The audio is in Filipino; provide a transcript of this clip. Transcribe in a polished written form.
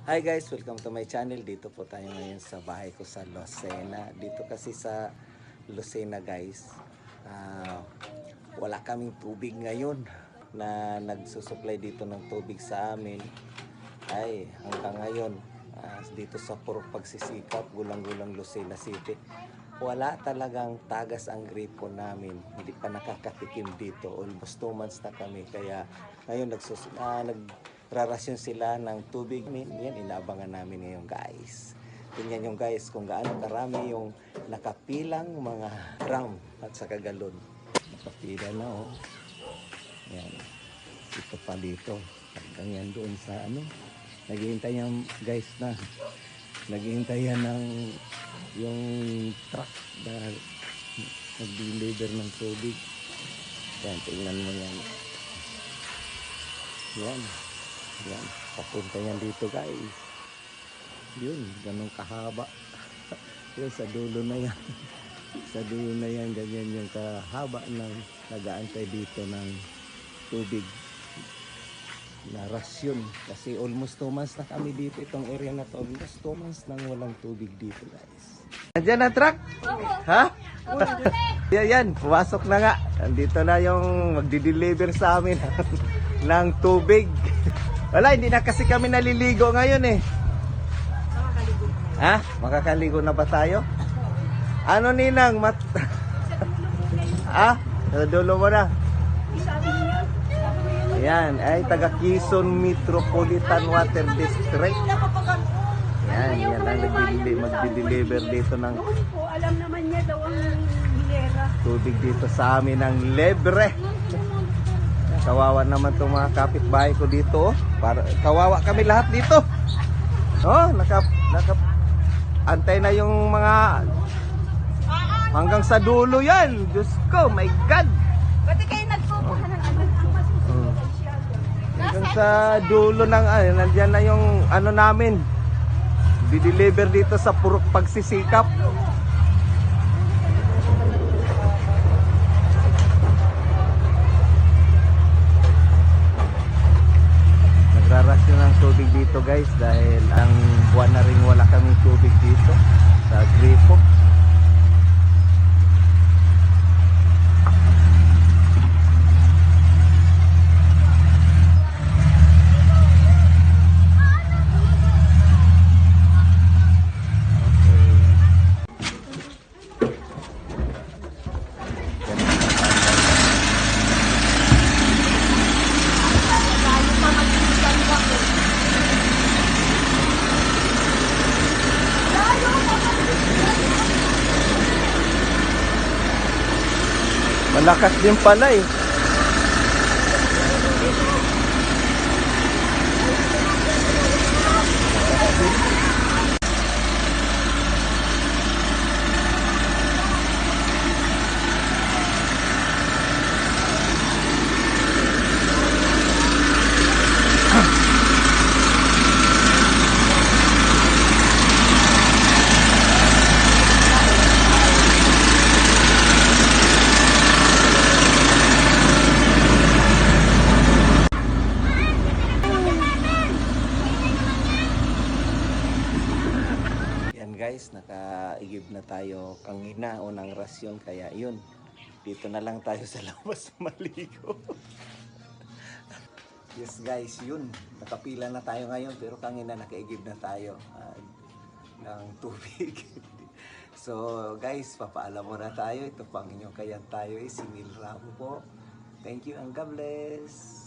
Hi guys, welcome to my channel. Dito po tayo ngayon sa bahay ko sa Lucena. Dito kasi sa Lucena guys, wala kaming tubig ngayon na nagsusupply dito ng tubig sa amin. Ay, hanggang ngayon, dito sa Purok Pagsisikap, Gulang-Gulang, Lucena City, wala talagang tagas ang gripo namin. Hindi pa nakakatikim dito. Almost 2 months na kami. Kaya ngayon nagrarasyon sila ng tubig. Yan, inaabangan namin ngayon guys. Tingnan yung guys kung gaano karami yung nakapilang mga drum at saka galon. Nakapila na oh. Yan. Ito pa dito. Hanggang yan doon sa ano. Naghihintay yan guys na. Naghihintay yan ng yung truck dahil nag-deliver ng tubig. Yan, tingnan mo yan. Yan. Yan. Papunta yan dito guys. Yun, ganun kahaba. Yun, sa dulo na yan. Sa dulo na yan, ganyan yung kahaba ng nag-aantay dito ng tubig na rasyon. Kasi almost 2 months na kami dito. Itong area na to, almost 2 months nang walang tubig dito guys. Nandiyan na truck? Ha? Yan, pumasok na nga. Andito na yung magdi-deliver sa amin ng tubig. Wala, hindi na kasi kami naliligo ngayon eh. Ha? Makakaligo na ba tayo? Ano ninang? Ha? Sa dulo mo na. Ayan, ay taga Quezon Metropolitan Water District. Yan, yan ang magdi-deliver dito ng alam naman niya daw ang hilera. Tubig dito sa amin ng libre. Kawawa naman itong mga kapitbahay ko dito. Kawawa kami lahat dito. Oh, antay na yung mga hanggang sa dulo yan. Diyos ko, my God. Pati kayo nagpupuha ng ano ang masusunod siya. Hanggang sa dulo ng nandiyan na yung ano namin. Di-deliver dito sa Purok Pagsisikap. Nagrarasyon ng tubig dito guys dahil ang buwan na rin wala kaming tubig dito sa gripo. Malakas din pala eh. Guys, nakaigib na tayo kanina o ng rasyon kaya yun, dito na lang tayo sa labas maligo. Yes guys, yun, nakapila na tayo ngayon pero kanina nakaigib na tayo ng tubig. So guys, papaalam muna tayo. Ito pang inyong kayan tayo si Mil Ramo po. Thank you and God bless.